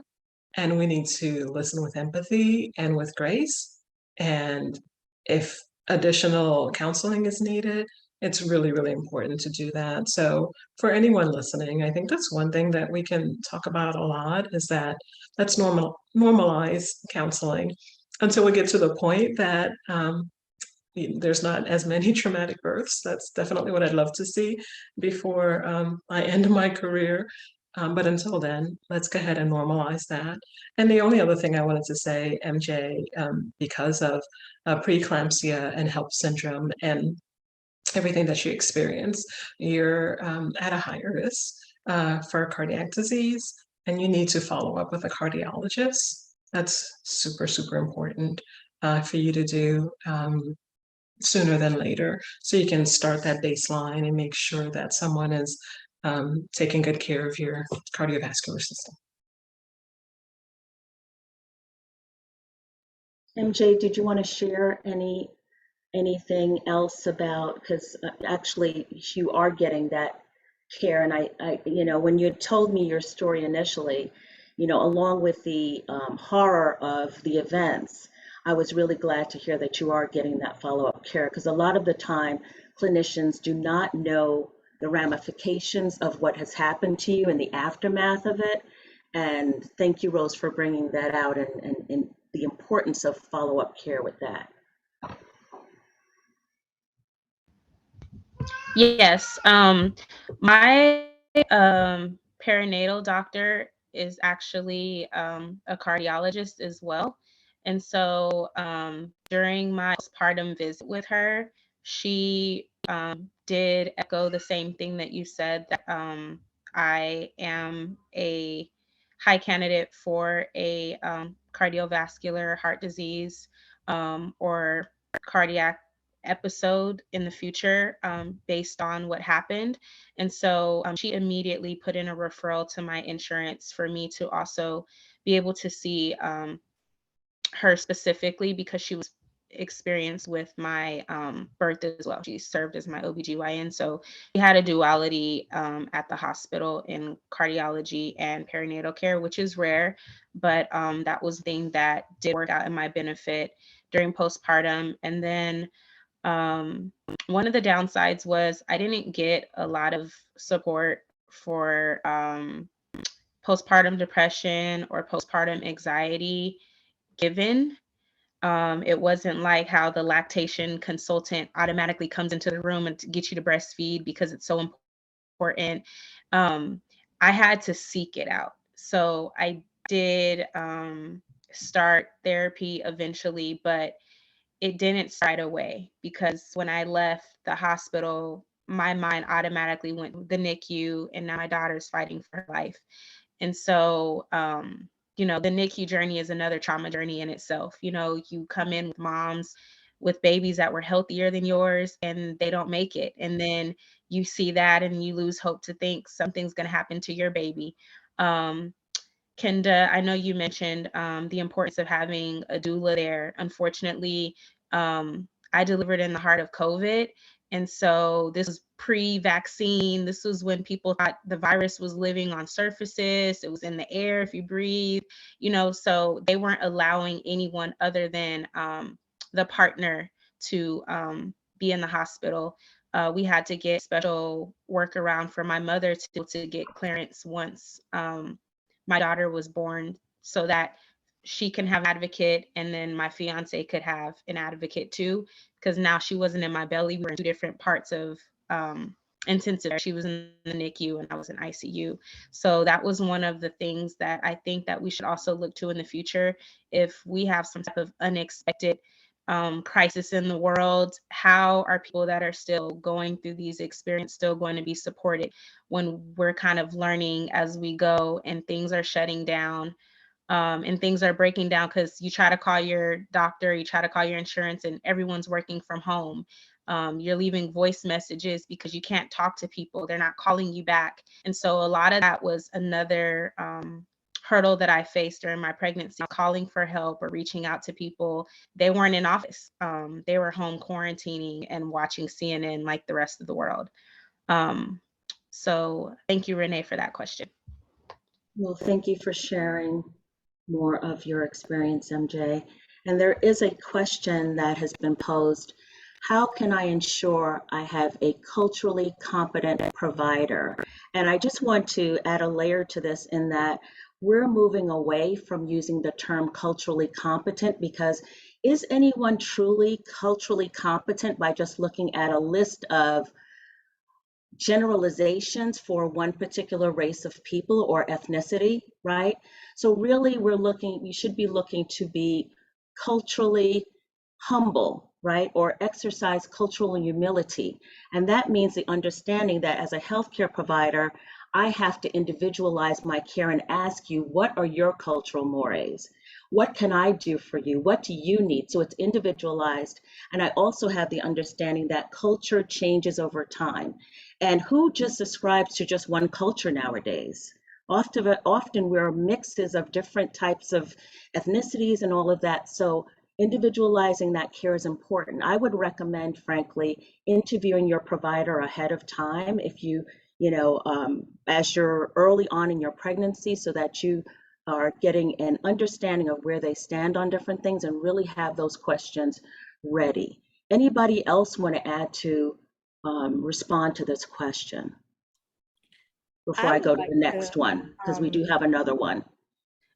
And we need to listen with empathy and with grace. And if additional counseling is needed, it's really, really important to do that. So for anyone listening, I think that's one thing that we can talk about a lot is that let's normalize counseling until we get to the point that there's not as many traumatic births. That's definitely what I'd love to see before I end my career. But until then, let's go ahead and normalize that. And the only other thing I wanted to say, MJ, because of preeclampsia and HELP syndrome and everything that you experience, you're at a higher risk for cardiac disease, and you need to follow up with a cardiologist. That's super, super important for you to do sooner than later, so you can start that baseline and make sure that someone is taking good care of your cardiovascular system. MJ, did you want to share anything else about, because actually you are getting that care, and I when you told me your story initially, along with the horror of the events, I was really glad to hear that you are getting that follow-up care, because a lot of the time clinicians do not know the ramifications of what has happened to you and the aftermath of it. And thank you, Rose, for bringing that out and the importance of follow-up care with that. Yes, my perinatal doctor is actually a cardiologist as well. And so during my postpartum visit with her, she did echo the same thing that you said, that I am a high candidate for a cardiovascular heart disease or cardiac episode in the future based on what happened. And so she immediately put in a referral to my insurance for me to also be able to see her specifically, because she was experienced with my birth as well. She served as my OBGYN. So we had a duality at the hospital in cardiology and perinatal care, which is rare, but that was the thing that did work out in my benefit during postpartum. And then one of the downsides was I didn't get a lot of support for postpartum depression or postpartum anxiety given. It wasn't like how the lactation consultant automatically comes into the room and gets you to breastfeed because it's so important. I had to seek it out. So I did start therapy eventually, but it didn't start away, because when I left the hospital, my mind automatically went to the NICU, and now my daughter's fighting for her life. And so, the NICU journey is another trauma journey in itself. You come in with moms with babies that were healthier than yours and they don't make it. And then you see that and you lose hope to think something's going to happen to your baby. Kenda, I know you mentioned the importance of having a doula there. Unfortunately, I delivered in the heart of COVID. And so this was pre-vaccine. This was when people thought the virus was living on surfaces. It was in the air if you breathe, so they weren't allowing anyone other than the partner to be in the hospital. We had to get special workaround for my mother to get clearance once my daughter was born, so that she can have an advocate, and then my fiance could have an advocate too, because now she wasn't in my belly. We were in two different parts of intensive care. She was in the NICU and I was in ICU. So that was one of the things that I think that we should also look to in the future. If we have some type of unexpected crisis in the world, how are people that are still going through these experiences still going to be supported when we're kind of learning as we go and things are shutting down, and things are breaking down because you try to call your doctor, you try to call your insurance, and everyone's working from home. You're leaving voice messages because you can't talk to people. They're not calling you back. And so a lot of that was another hurdle that I faced during my pregnancy, calling for help or reaching out to people. They weren't in office. They were home quarantining and watching CNN like the rest of the world. So thank you, Renee, for that question. Well, thank you for sharing more of your experience, MJ. And there is a question that has been posed. How can I ensure I have a culturally competent provider? And I just want to add a layer to this in that we're moving away from using the term culturally competent, because is anyone truly culturally competent by just looking at a list of generalizations for one particular race of people or ethnicity, right? So really we should be looking to be culturally humble, right? Or exercise cultural humility. And that means the understanding that as a healthcare provider, I have to individualize my care and ask you, what are your cultural mores? What can I do for you? What do you need? So it's individualized. And I also have the understanding that culture changes over time. And who just ascribes to just one culture nowadays? Often we're mixes of different types of ethnicities and all of that. So individualizing that care is important. I would recommend, frankly, interviewing your provider ahead of time if as you're early on in your pregnancy, so that you are getting an understanding of where they stand on different things and really have those questions ready. Anybody else want to add to respond to this question before I go to the next one, because we do have another one.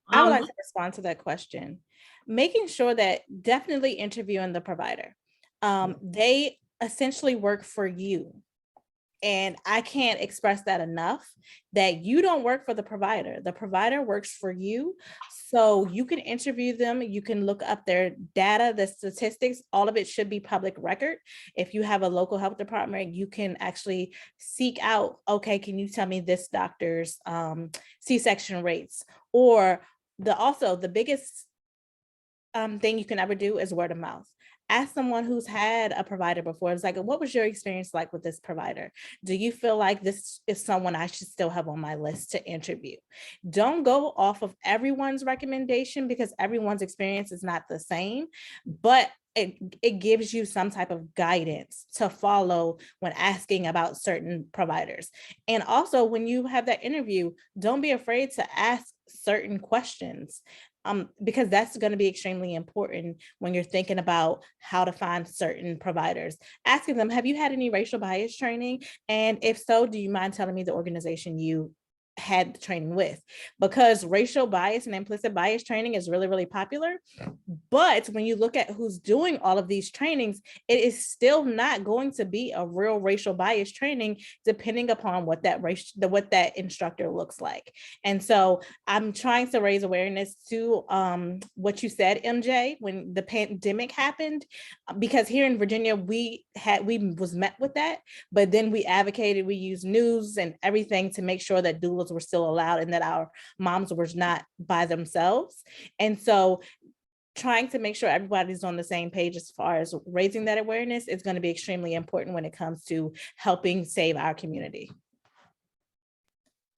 I would like to respond to that question. Making sure that definitely interviewing the provider. They essentially work for you. And I can't express that enough, that you don't work for the provider works for you. So you can interview them, you can look up their data, the statistics, all of it should be public record. If you have a local health department, you can actually seek out, okay, can you tell me this doctor's C-section rates? Or the biggest thing you can ever do is word of mouth. Ask someone who's had a provider before. It's like, what was your experience like with this provider? Do you feel like this is someone I should still have on my list to interview? Don't go off of everyone's recommendation, because everyone's experience is not the same, but it gives you some type of guidance to follow when asking about certain providers. And also, when you have that interview, don't be afraid to ask certain questions. Because that's going to be extremely important when you're thinking about how to find certain providers. Asking them, have you had any racial bias training? And if so, do you mind telling me the organization you had the training with? Because racial bias and implicit bias training is really, really popular. But when you look at who's doing all of these trainings, it is still not going to be a real racial bias training, depending upon what that instructor looks like. And so I'm trying to raise awareness to what you said, MJ, when the pandemic happened, because here in Virginia, we was met with that, but then we advocated, we used news and everything to make sure that doulas were still allowed and that our moms were not by themselves. And so trying to make sure everybody's on the same page as far as raising that awareness is going to be extremely important when it comes to helping save our community.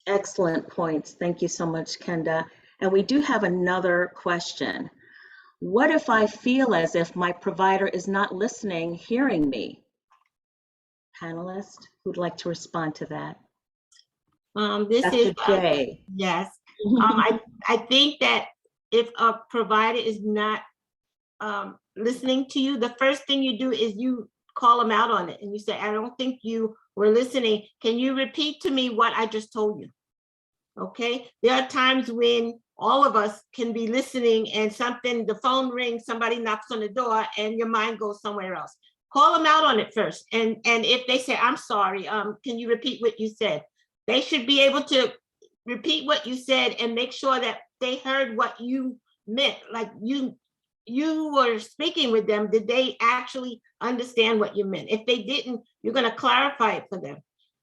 Excellent points. Thank you so much, Kenda. And we do have another question. What if I feel as if my provider is not listening, hearing me? Panelist, who'd like to respond to that? This Dr. is J. Yes. I think that if a provider is not listening to you, the first thing you do is you call them out on it and you say, I don't think you were listening. Can you repeat to me what I just told you? Okay. There are times when all of us can be listening and the phone rings, somebody knocks on the door and your mind goes somewhere else. Call them out on it first. And if they say, I'm sorry, can you repeat what you said? They should be able to repeat what you said and make sure that they heard what you meant. Like you you were speaking with them, did they actually understand what you meant? If they didn't, you're going to clarify it for them.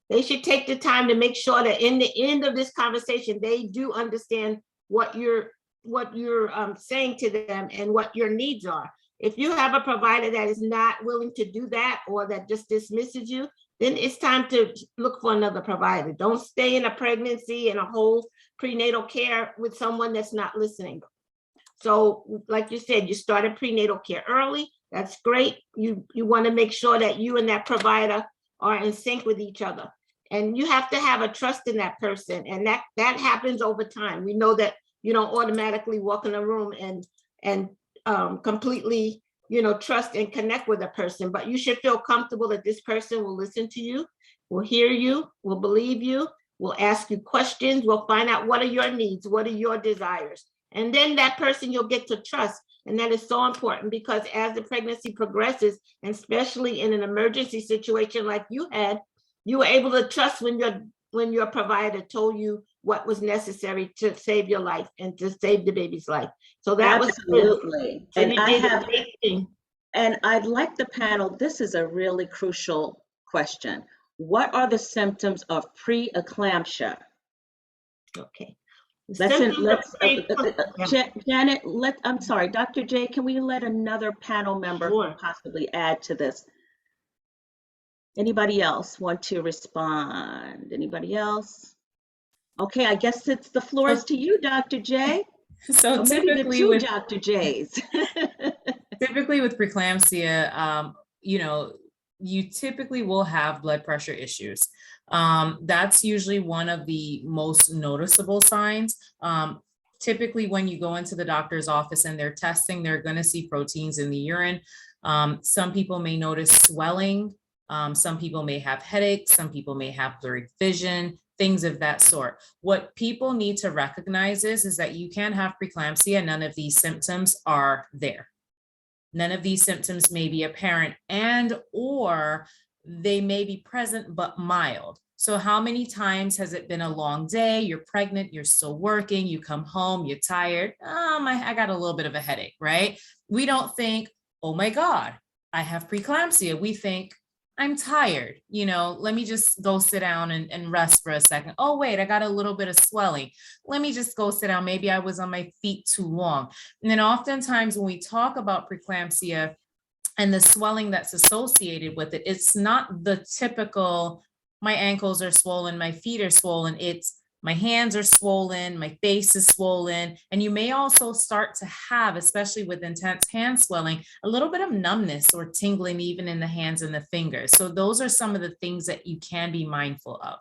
They should take the time to make sure that in the end of this conversation, they do understand what you're saying to them and what your needs are. If you have a provider that is not willing to do that, or that just dismisses you, then it's time to look for another provider. Don't stay in a pregnancy and a whole prenatal care with someone that's not listening. So like you said, you started prenatal care early. That's great. You want to make sure that you and that provider are in sync with each other. And you have to have a trust in that person. And that happens over time. We know that you don't automatically walk in a room and completely, trust and connect with a person, but you should feel comfortable that this person will listen to you, will hear you, will believe you, will ask you questions, will find out what are your needs, what are your desires. And then that person you'll get to trust. And that is so important, because as the pregnancy progresses, and especially in an emergency situation like you had, you were able to trust when your provider told you what was necessary to save your life and to save the baby's life. So that absolutely. was And you did a great thing. And I'd like the panel, this is a really crucial question. What are the symptoms of preeclampsia? Okay. Janet, I'm sorry, Dr. J, can we let another panel member possibly add to this? Anybody else want to respond? Anybody else? Okay, I guess the floor is to you, Dr. J. So maybe the typically two Dr. J's. Typically with preeclampsia, you typically will have blood pressure issues. That's usually one of the most noticeable signs. Typically when you go into the doctor's office and they're testing, they're going to see proteins in the urine. Some people may notice swelling. Some people may have headaches. Some people may have blurred vision, things of that sort. What people need to recognize is that you can have preeclampsia and none of these symptoms are there. None of these symptoms may be apparent, and or they may be present but mild. So how many times has it been a long day? You're pregnant, you're still working, you come home, you're tired. I got a little bit of a headache, right? We don't think, oh my God, I have preeclampsia. We think, I'm tired, let me just go sit down and rest for a second. Oh, wait, I got a little bit of swelling. Let me just go sit down. Maybe I was on my feet too long. And then oftentimes when we talk about preeclampsia and the swelling that's associated with it, it's not the typical, my ankles are swollen, my feet are swollen. It's my hands are swollen, my face is swollen. And you may also start to have, especially with intense hand swelling, a little bit of numbness or tingling even in the hands and the fingers. So those are some of the things that you can be mindful of.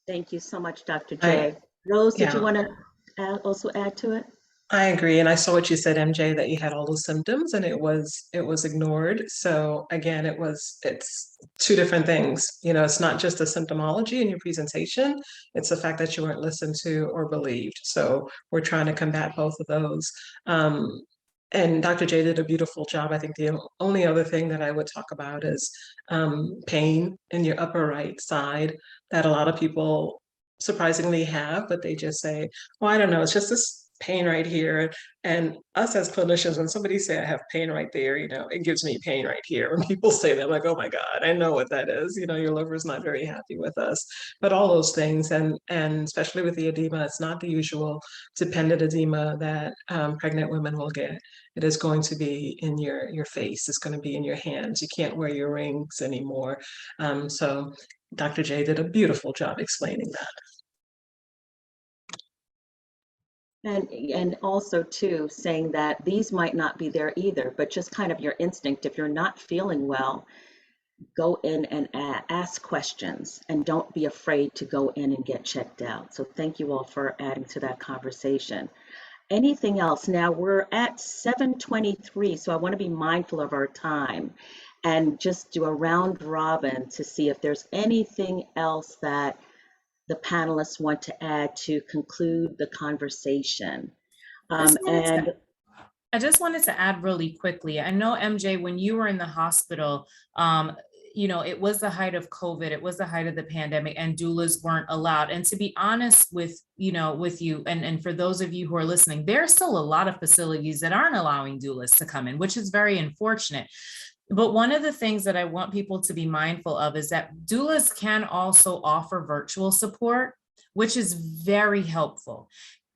Thank you so much, Dr. J. Rose, did you want to also add to it? I agree. And I saw what you said, MJ, that you had all those symptoms and it was ignored. So again, it's two different things. It's not just the symptomology in your presentation. It's the fact that you weren't listened to or believed. So we're trying to combat both of those. And Dr. J did a beautiful job. I think the only other thing that I would talk about is pain in your upper right side that a lot of people surprisingly have, but they just say, well, I don't know, it's just this pain right here. And us as clinicians, when somebody say I have pain right there, it gives me pain right here. When people say that, I'm like, oh my God, I know what that is. Your liver is not very happy with us. But all those things, and especially with the edema, it's not the usual dependent edema that pregnant women will get. It is going to be in your face. It's going to be in your hands. You can't wear your rings anymore. So Dr. J did a beautiful job explaining that. And also too, saying that these might not be there either, but just kind of your instinct. If you're not feeling well, go in and ask questions and don't be afraid to go in and get checked out. So thank you all for adding to that conversation. Anything else? Now we're at 7:23, so I want to be mindful of our time and just do a round robin to see if there's anything else that the panelists want to add to conclude the conversation. I just wanted to add really quickly. I know, MJ, when you were in the hospital, it was the height of COVID, it was the height of the pandemic, and doulas weren't allowed. And to be honest with you, and for those of you who are listening, there are still a lot of facilities that aren't allowing doulas to come in, which is very unfortunate. But one of the things that I want people to be mindful of is that doulas can also offer virtual support, which is very helpful.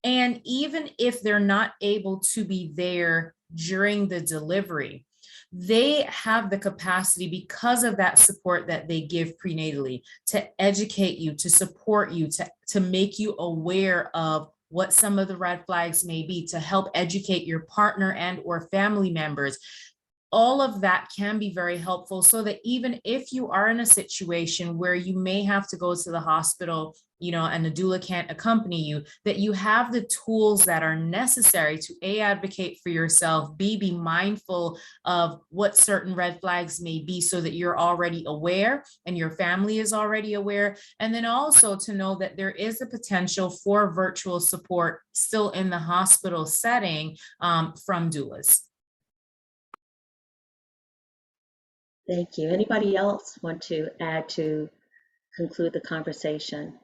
And even if they're not able to be there during the delivery, they have the capacity, because of that support that they give prenatally, to educate you, to support you, to make you aware of what some of the red flags may be, to help educate your partner and or family members. All of that can be very helpful, so that even if you are in a situation where you may have to go to the hospital, and the doula can't accompany you, that you have the tools that are necessary to A, advocate for yourself, B, be mindful of what certain red flags may be, so that you're already aware and your family is already aware. And then also to know that there is a potential for virtual support still in the hospital setting from doulas. Thank you. Anybody else want to add to conclude the conversation?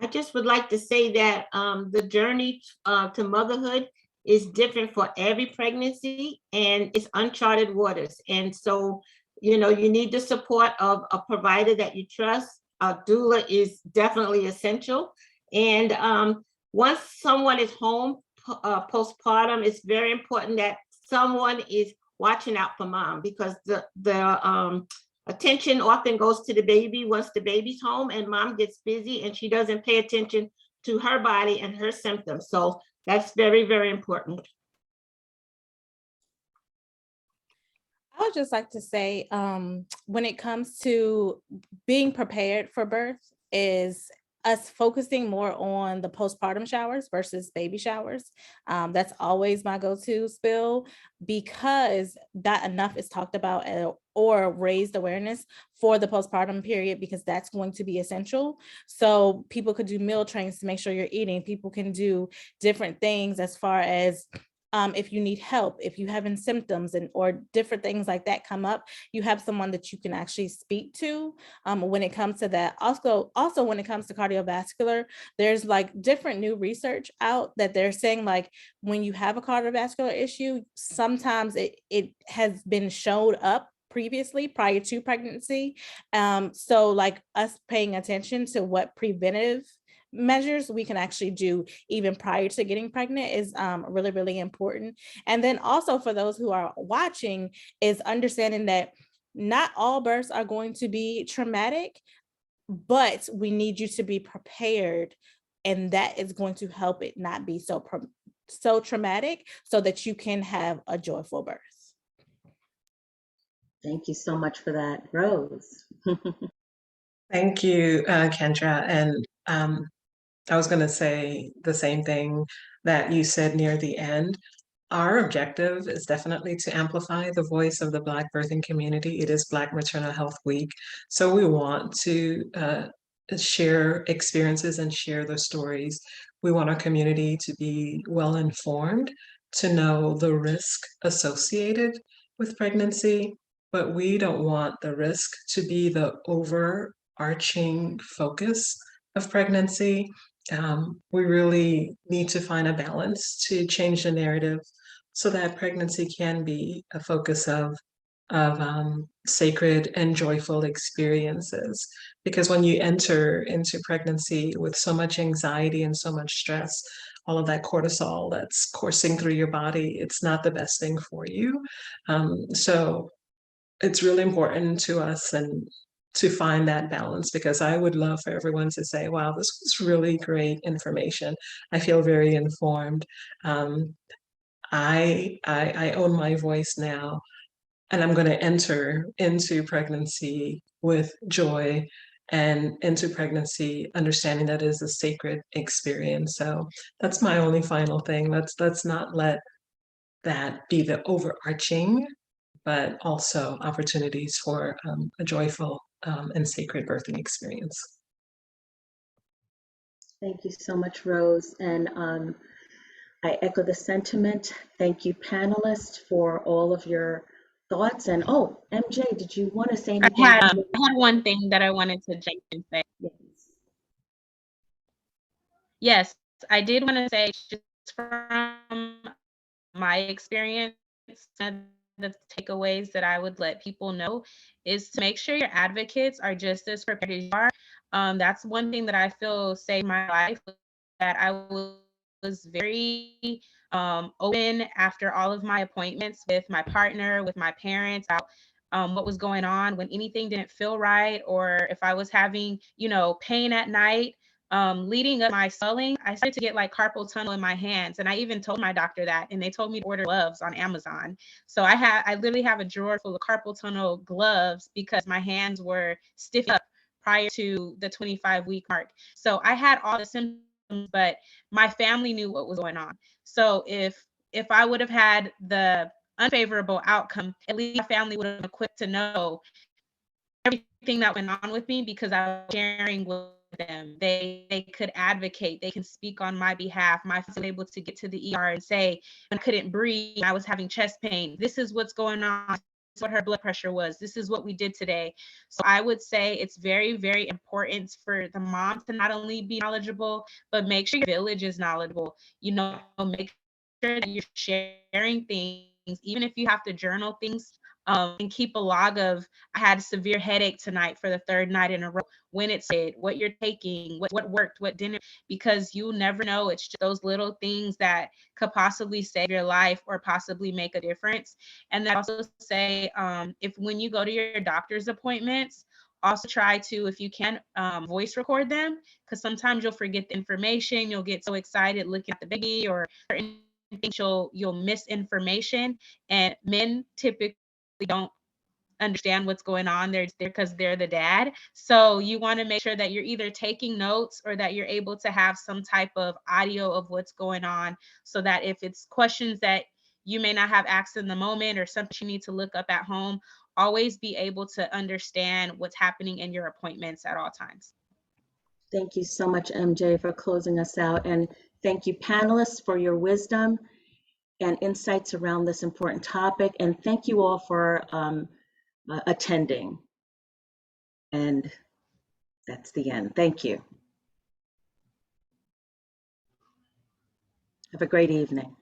I just would like to say that the journey to motherhood is different for every pregnancy, and it's uncharted waters. And so, you need the support of a provider that you trust. A doula is definitely essential. And once someone is home postpartum, it's very important that someone is watching out for mom, because the attention often goes to the baby once the baby's home, and mom gets busy and she doesn't pay attention to her body and her symptoms. So that's very, very important. I would just like to say, when it comes to being prepared for birth, is us focusing more on the postpartum showers versus baby showers. That's always my go-to spill, because not enough is talked about or raised awareness for the postpartum period, because that's going to be essential. So people could do meal trains to make sure you're eating. People can do different things as far as if you need help, if you're having symptoms or different things like that come up, you have someone that you can actually speak to when it comes to that. Also, when it comes to cardiovascular, there's like different new research out that they're saying, like, when you have a cardiovascular issue, sometimes it has been showed up previously prior to pregnancy. So like us paying attention to what preventive measures we can actually do even prior to getting pregnant is really, really important. And then also for those who are watching, is understanding that not all births are going to be traumatic, but we need you to be prepared, and that is going to help it not be so traumatic, so that you can have a joyful birth. Thank you so much for that, Rose. Thank you, Kendra. And I was going to say the same thing that you said near the end. Our objective is definitely to amplify the voice of the Black birthing community. It is Black Maternal Health Week. So we want to share experiences and share the stories. We want our community to be well informed, to know the risk associated with pregnancy, but we don't want the risk to be the overarching focus of pregnancy. We really need to find a balance to change the narrative so that pregnancy can be a focus of sacred and joyful experiences. Because when you enter into pregnancy with so much anxiety and so much stress, all of that cortisol that's coursing through your body, it's not the best thing for you. So it's really important to us and to find that balance, because I would love for everyone to say, wow, this was really great information. I feel very informed. I own my voice now, and I'm going to enter into pregnancy with joy, and into pregnancy understanding that it is a sacred experience. So that's my only final thing. Let's not let that be the overarching, but also opportunities for a joyful and sacred birthing experience. Thank you so much, Rose. And I echo the sentiment. Thank you, panelists, for all of your thoughts. And oh, MJ, did you want to say I anything? had one thing that I wanted to jump in and say. Yes. Yes, I did want to say, just from my experience, one of the takeaways that I would let people know is to make sure your advocates are just as prepared as you are. That's one thing that I feel saved my life, that I was very open after all of my appointments with my partner, with my parents, about what was going on when anything didn't feel right, or if I was having, pain at night. Leading up my swelling, I started to get like carpal tunnel in my hands. And I even told my doctor that, and they told me to order gloves on Amazon. So I literally have a drawer full of carpal tunnel gloves because my hands were stiff up prior to the 25-week mark. So I had all the symptoms, but my family knew what was going on. So if I would have had the unfavorable outcome, at least my family would have been equipped to know everything that went on with me, because I was sharing with them. They could advocate, they can speak on my behalf. My family was able to get to the ER and say, when I couldn't breathe, I was having chest pain, this is what's going on, this is what her blood pressure was, this is what we did today. So I would say it's very, very important for the mom to not only be knowledgeable, but make sure your village is knowledgeable. Make sure that you're sharing things, even if you have to journal things, and keep a log of, I had a severe headache tonight for the third night in a row, when it's hit, what you're taking, what worked, what didn't, because you'll never know. It's just those little things that could possibly save your life or possibly make a difference. And then also say, if when you go to your doctor's appointments, also try to, if you can, voice record them, because sometimes you'll forget the information. You'll get so excited looking at the baby or certain things, you'll miss information. And men typically don't understand what's going on. They're there because they're the dad. So you want to make sure that you're either taking notes or that you're able to have some type of audio of what's going on, so that if it's questions that you may not have asked in the moment or something you need to look up at home, always be able to understand what's happening in your appointments at all times. Thank you so much, MJ, for closing us out. And thank you, panelists, for your wisdom and insights around this important topic. And thank you all for attending. And that's the end. Thank you. Have a great evening.